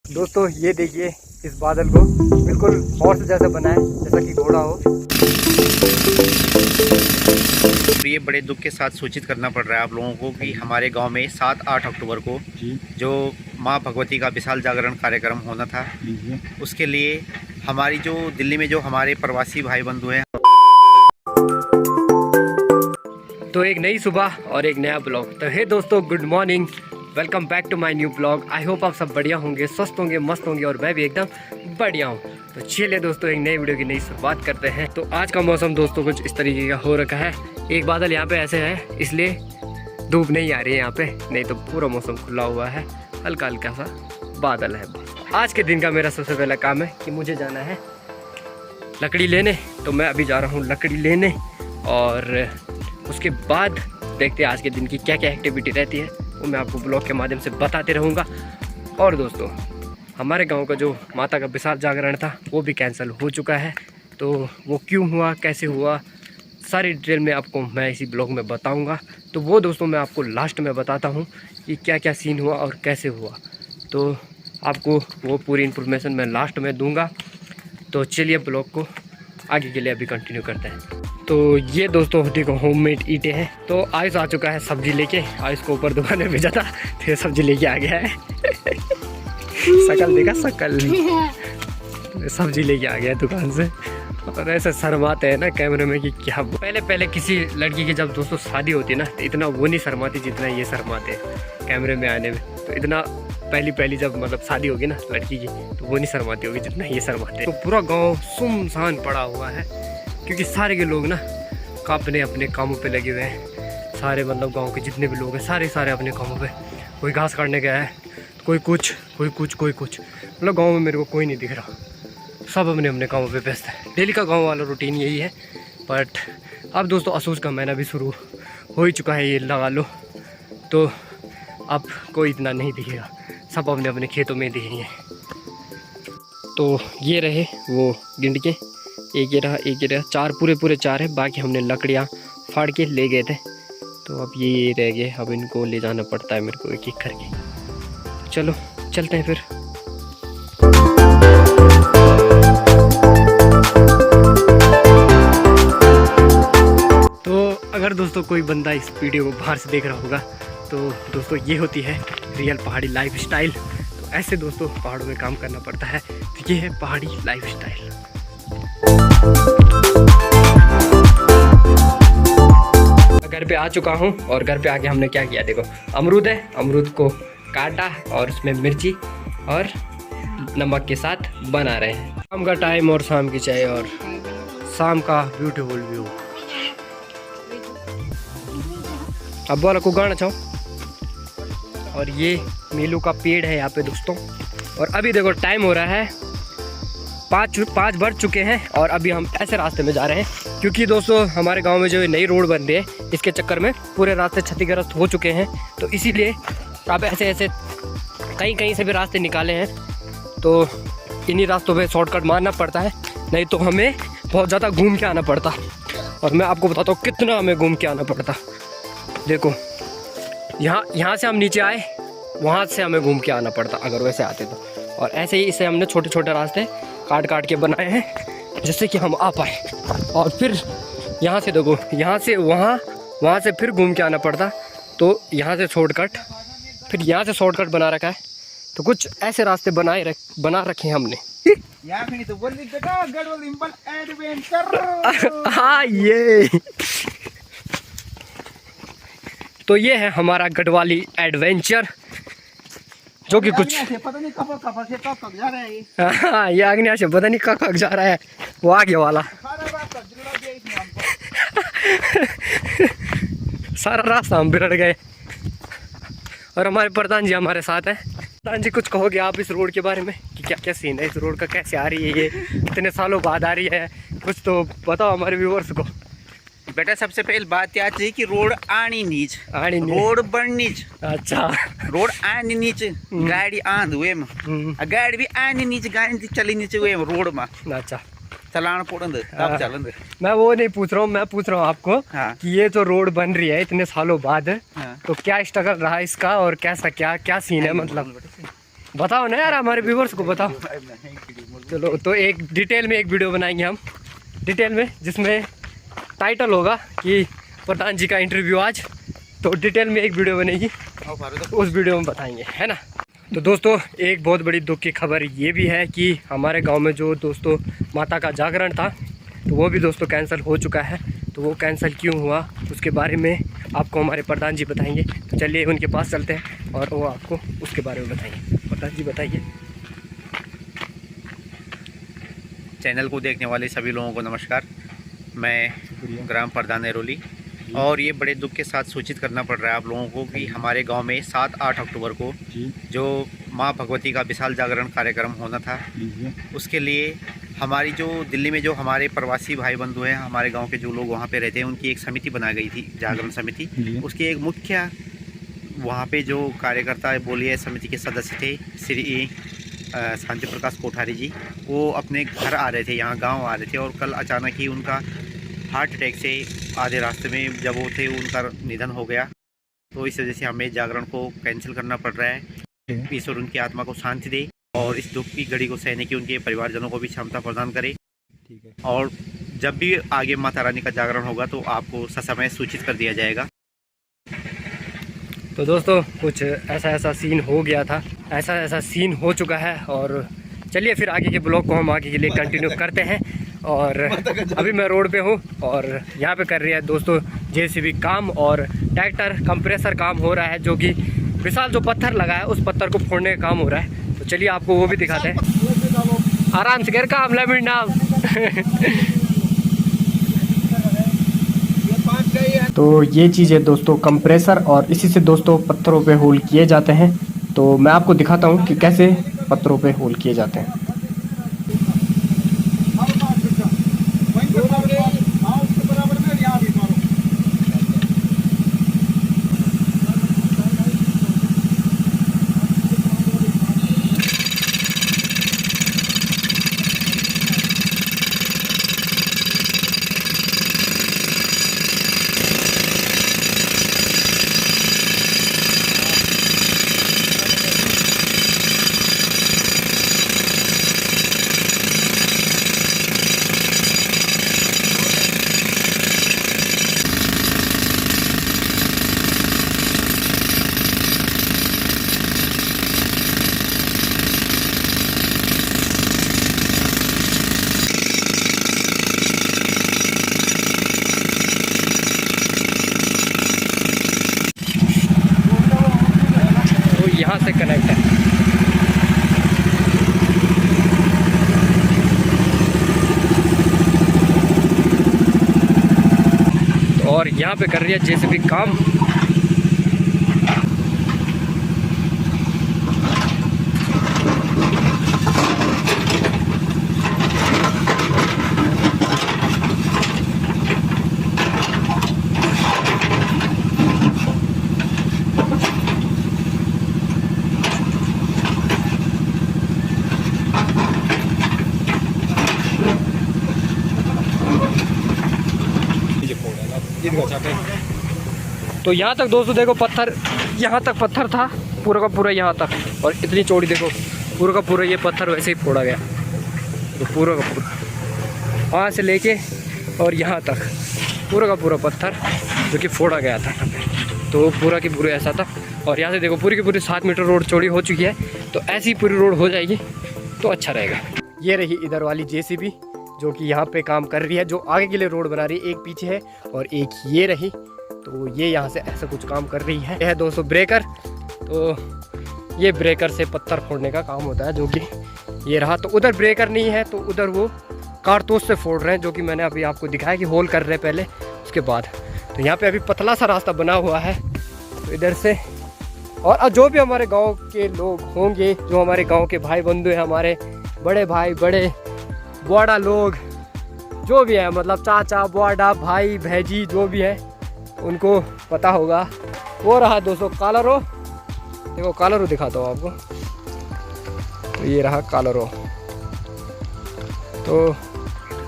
दोस्तों ये देखिए इस बादल को, बिल्कुल हॉर्स जैसा बना है, जैसा कि घोड़ा हो। तो ये बड़े दुख के साथ सूचित करना पड़ रहा है आप लोगों को कि हमारे गांव में 7-8 अक्टूबर को जो मां भगवती का विशाल जागरण कार्यक्रम होना था, उसके लिए हमारी जो दिल्ली में जो हमारे प्रवासी भाई बंधु हैं, तो एक नई सुबह और एक नया ब्लॉग। तो हे दोस्तों, good morning, welcome back to my new blog. I hope आप सब बढ़िया होंगे, स्वस्थ होंगे, मस्त होंगे और मैं भी एकदम बढ़िया हूँ। तो चलिए दोस्तों, एक नई वीडियो की नई शुरुआत करते हैं। तो आज का मौसम दोस्तों कुछ इस तरीके का हो रखा है। एक बादल यहाँ पे ऐसे है, इसलिए धूप नहीं आ रही है यहाँ पे, नहीं तो पूरा मौसम खुला हुआ है, हल्का हल्का सा बादल है। आज के दिन का मेरा सबसे पहला काम है कि मुझे जाना है लकड़ी लेने। तो मैं अभी जा रहा हूँ लकड़ी लेने और उसके बाद देखते हैं आज के दिन की क्या क्या एक्टिविटी रहती है, वो मैं आपको ब्लॉग के माध्यम से बताते रहूँगा। और दोस्तों, हमारे गांव का जो माता का विशाल जागरण था वो भी कैंसिल हो चुका है। तो वो क्यों हुआ, कैसे हुआ, सारी डिटेल में आपको मैं इसी ब्लॉग में बताऊंगा। तो वो दोस्तों मैं आपको लास्ट में बताता हूँ कि क्या क्या सीन हुआ और कैसे हुआ। तो आपको वो पूरी इन्फॉर्मेशन मैं लास्ट में दूँगा। तो चलिए ब्लॉग को आगे के लिए अभी कंटिन्यू करते हैं। तो ये दोस्तों देखो होममेड ईंटें हैं। तो आयुष आ चुका है सब्जी लेके, आयुष को ऊपर दुकान में भेजा था, फिर सब्जी लेके आ गया है। शकल देखा, शकल सब्जी लेके आ गया दुकान से। और ऐसे शर्माते हैं ना कैमरे में कि क्या। पहले किसी लड़की की जब दोस्तों शादी होती है ना, तो इतना वो नहीं शर्माती जितना ये शर्माते हैं कैमरे में आने में। तो इतना पहली जब मतलब शादी होगी ना लड़की की, तो वो नहीं शर्माती होगी जितना ये शर्माते हैं। तो पूरा गाँव सुनसान पड़ा हुआ है, क्योंकि सारे के लोग ना अपने अपने कामों पे लगे हुए हैं। सारे मतलब गांव के जितने भी लोग हैं सारे अपने कामों पे, कोई घास काटने गया है, कोई कुछ मतलब गांव में मेरे को कोई नहीं दिख रहा, सब अपने अपने कामों पे व्यस्त है। डेली का गांव वाला रूटीन यही है। बट अब दोस्तों असोज का महीना भी शुरू हो ही चुका है, ये लगा लो। तो अब कोई इतना नहीं दिखेगा, सब अपने अपने खेतों में दिखेंगे। तो ये रहे वो गिंडके, एक ये रहा, चार पूरे चार है। बाकी हमने लकड़ियाँ फाड़ के ले गए थे, तो अब ये रह गए। अब इनको ले जाना पड़ता है मेरे को एक एक करके। चलो चलते हैं फिर। तो अगर दोस्तों कोई बंदा इस वीडियो को बाहर से देख रहा होगा, तो दोस्तों ये होती है रियल पहाड़ी लाइफ स्टाइल। तो ऐसे दोस्तों पहाड़ों में काम करना पड़ता है। तो ये है पहाड़ी लाइफ स्टाइल। घर पे आ चुका हूँ और घर पे आके हमने क्या किया, देखो अमरूद है, अमरूद को काटा और उसमें मिर्ची और नमक के साथ बना रहे हैं। शाम का टाइम और शाम की चाय और शाम का ब्यूटीफुल व्यू। अब बोला को गाना चाहो। और ये मीलू का पेड़ है यहाँ पे दोस्तों। और अभी देखो टाइम हो रहा है 5 बढ़ चुके हैं और अभी हम ऐसे रास्ते में जा रहे हैं, क्योंकि दोस्तों हमारे गांव में जो नई रोड बन रही है, इसके चक्कर में पूरे रास्ते क्षतिग्रस्त हो चुके हैं। तो इसीलिए अब ऐसे कहीं से भी रास्ते निकाले हैं, तो इन्हीं रास्तों पे शॉर्टकट मारना पड़ता है, नहीं तो हमें बहुत ज़्यादा घूम के आना पड़ता। और मैं आपको बताता हूँ कितना हमें घूम के आना पड़ता। देखो यहाँ से हम नीचे आए, वहाँ से हमें घूम के आना पड़ता अगर वैसे आते तो। और ऐसे ही इसे हमने छोटे छोटे रास्ते काट के बनाए हैं, जिससे कि हम आ पाए। और फिर यहाँ से देखो, यहाँ से वहाँ से फिर घूम के आना पड़ता। तो यहाँ से शॉर्टकट, फिर यहाँ से शॉर्टकट बना रखा है। तो कुछ ऐसे रास्ते बना रखे हैं हमने। हाँ ये तो ये है हमारा गढ़वाली एडवेंचर, जो कि कुछ पता नहीं कब से जा रहा है। हाँ ये आग्नेय से पता नहीं कब जा रहा है, वो आगे वाला। सारा रास्ता हम बिगड़ गए। और हमारे प्रधान जी हमारे साथ हैं। प्रधान जी कुछ कहोगे आप इस रोड के बारे में कि क्या क्या सीन है इस रोड का, कैसे आ रही है, ये इतने सालों बाद आ रही है, कुछ तो बताओ हमारे व्यूअर्स को। बेटा सबसे पहले बात याद है कि रोड आनी नीच रोड बढ़नीच। अच्छा रोड आनी नीच, गाड़ी आंध हुए गाड़ी भी आनी नीच, गाड़ी चली नीचे हुए रोड में। अच्छा चलान पोड़ंद तब चलन। मैं वो नहीं पूछ रहा हूँ, मैं पूछ रहा हूँ आपको कि ये जो रोड बन रही है इतने सालों बाद, तो क्या स्ट्रगल रहा इसका और कैसा क्या सीन है मतलब। बताओ ना यार, हमारे व्यूवर्स को बताओ। चलो तो एक डिटेल में एक वीडियो बनाएंगे हम, डिटेल में, जिसमें टाइटल होगा कि प्रधान जी का इंटरव्यू आज। तो डिटेल में एक वीडियो बनेगी, उस वीडियो में बताएंगे, है ना। तो दोस्तों एक बहुत बड़ी दुख की खबर ये भी है कि हमारे गांव में जो दोस्तों माता का जागरण था, तो वो भी दोस्तों कैंसिल हो चुका है। तो वो कैंसिल क्यों हुआ उसके बारे में आपको हमारे प्रधान जी बताएंगे। तो चलिए उनके पास चलते हैं और वो आपको उसके बारे में बताएंगे। प्रधान जी बताइए। चैनल को देखने वाले सभी लोगों को नमस्कार। मैं ग्राम प्रधान एरोली, और ये बड़े दुख के साथ सूचित करना पड़ रहा है आप लोगों को कि हमारे गांव में 7-8 अक्टूबर को जो माँ भगवती का विशाल जागरण कार्यक्रम होना था, उसके लिए हमारी जो दिल्ली में जो हमारे प्रवासी भाई बंधु हैं, हमारे गांव के जो लोग वहाँ पे रहते हैं, उनकी एक समिति बनाई गई थी, जागरण समिति। उसकी एक मुख्य वहाँ पे जो कार्यकर्ता बोलिए समिति के सदस्य थे श्री शांति प्रकाश कोठारी जी, वो अपने घर आ रहे थे, यहाँ गांव आ रहे थे, और कल अचानक ही उनका हार्ट अटैक से आधे रास्ते में जब वो थे उनका निधन हो गया। तो इस वजह से हमें जागरण को कैंसिल करना पड़ रहा है। ईश्वर उनकी आत्मा को शांति दे और इस दुख की घड़ी को सहने की उनके परिवारजनों को भी क्षमता प्रदान करे। ठीक है। और जब भी आगे माता रानी का जागरण होगा तो आपको ससमय सूचित कर दिया जाएगा। तो दोस्तों कुछ ऐसा सीन हो गया था, ऐसा सीन हो चुका है। और चलिए फिर आगे के ब्लॉग को हम आगे के लिए कंटिन्यू करते हैं। और अभी मैं रोड पे हूँ और यहाँ पे कर रही है दोस्तों जेसीबी काम, और ट्रैक्टर कंप्रेसर काम हो रहा है, जो कि विशाल जो पत्थर लगा है उस पत्थर को फोड़ने का काम हो रहा है। तो चलिए आपको वो भी दिखाते हैं। आराम से कर काम नाम। तो ये चीज़ है दोस्तों कंप्रेसर, और इसी से दोस्तों पत्थरों पे होल किए जाते हैं। तो मैं आपको दिखाता हूँ कि कैसे पत्थरों पे होल किए जाते हैं। यहाँ से कनेक्ट है। और यहाँ पे कर रही है जेसीबी काम। तो यहाँ तक दोस्तों देखो पत्थर, यहाँ तक पत्थर था पूरा का पूरा यहाँ तक, और इतनी चौड़ी देखो पूरा का पूरा ये पत्थर वैसे ही फोड़ा गया। तो पूरा का पूरा वहाँ से लेके और यहाँ तक पूरा का पूरा पत्थर जो कि फोड़ा गया था। तो पूरा की पूरा ऐसा था। और यहाँ से देखो पूरी की पूरी 7 मीटर रोड चौड़ी हो चुकी है। तो ऐसी पूरी रोड हो जाएगी तो अच्छा रहेगा। ये रही इधर वाली जेसीबी जो कि यहाँ पे काम कर रही है, जो आगे के लिए रोड बना रही है। एक पीछे है और एक ये रही, तो ये यहाँ से ऐसा कुछ काम कर रही है। यह है दोस्तों ब्रेकर। तो ये ब्रेकर से पत्थर फोड़ने का काम होता है, जो कि ये रहा। तो उधर ब्रेकर नहीं है, तो उधर वो कारतूस से फोड़ रहे हैं, जो कि मैंने अभी आपको दिखाया कि होल कर रहे हैं पहले, उसके बाद। तो यहाँ पे अभी पतला सा रास्ता बना हुआ है, तो इधर से। और जो भी हमारे गांव के लोग होंगे, जो हमारे गांव के भाई बंधु हैं, हमारे बड़े भाई, बड़े बुआड़ा लोग जो भी है, मतलब चाचा बुआड़ा भाई भैजी जो भी है, उनको पता होगा। वो रहा दोस्तों कालरो। देखो कालरो दिखाता हूँ आपको। तो ये रहा कालरो। तो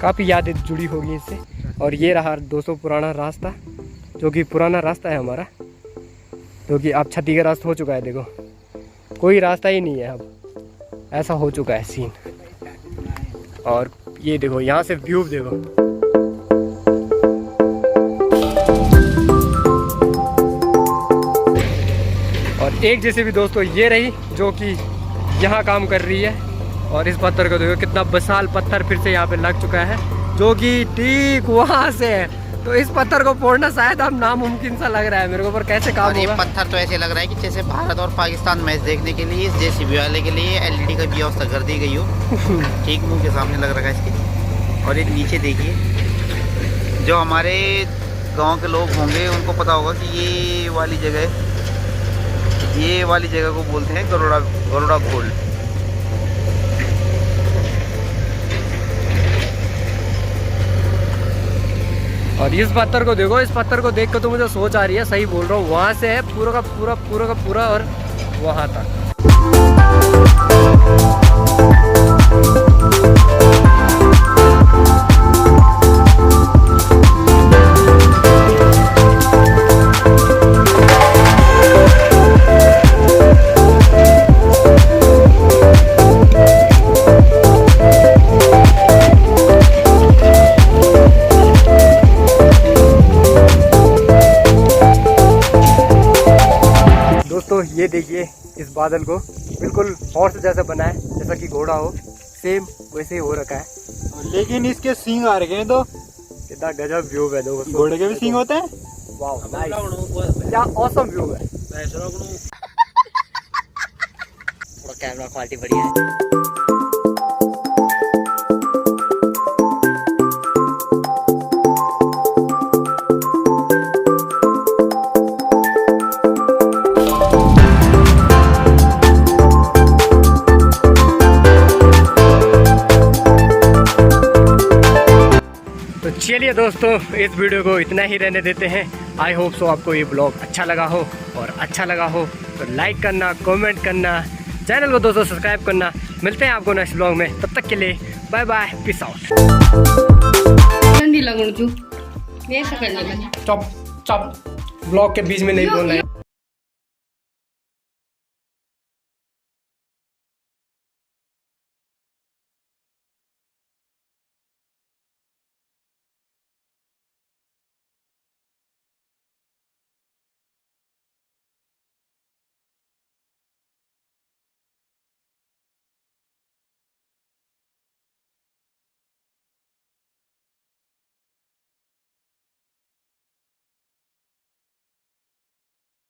काफ़ी यादें जुड़ी होगी इससे। और ये रहा दोस्तों पुराना रास्ता, जो कि पुराना रास्ता है हमारा, जो कि अब क्षतिग्रस्त हो चुका है। देखो कोई रास्ता ही नहीं है अब। ऐसा हो चुका है सीन। और ये देखो यहाँ से व्यू देखो। और एक जैसे भी दोस्तों ये रही जो कि यहाँ काम कर रही है। और इस पत्थर को देखो कितना विशाल पत्थर फिर से यहाँ पे लग चुका है जो कि ठीक वहाँ से है। तो इस पत्थर को फोड़ना शायद अब नामुमकिन सा लग रहा है मेरे को, पर कैसे काम और ये होगा? पत्थर तो ऐसे लग रहा है कि जैसे भारत और पाकिस्तान मैच देखने के लिए इस जेसीबी वाले के लिए एलईडी का व्यवस्था कर दी गई हो। ठीक मुंह के सामने लग रहा है इसके। और एक नीचे देखिए, जो हमारे गांव के लोग होंगे उनको पता होगा कि ये वाली जगह को बोलते हैं गरुड़ा गोल्ड। और इस पत्थर को देखो, इस पत्थर को देख कर तो मुझे सोच आ रही है, सही बोल रहा हूँ, वहाँ से है पूरा का पूरा और वहाँ तक। दोस्तों ये देखिए इस बादल को, बिल्कुल हॉर्स जैसा बना है, जैसा कि घोड़ा हो, सेम वैसे ही हो रखा है। लेकिन इसके सींग आ रखे हैं तो कितना गजब व्यू है दोस्तों। घोड़े के भी सींग होते हैं। वाओ नाइस, क्या ऑसम व्यू है। थोड़ा कैमरा क्वालिटी बढ़िया है। तो चलिए दोस्तों इस वीडियो को इतना ही रहने देते हैं। आई होप सो आपको ये ब्लॉग अच्छा लगा हो, और अच्छा लगा हो तो लाइक करना, कमेंट करना, चैनल को दोस्तों सब्सक्राइब करना। मिलते हैं आपको नेक्स्ट ब्लॉग में, तब तक के लिए बाय बाय, पीस आउट। ठंडी लगन चुप ये सकल चुप ब्लॉग के बीच में नहीं बोलना है।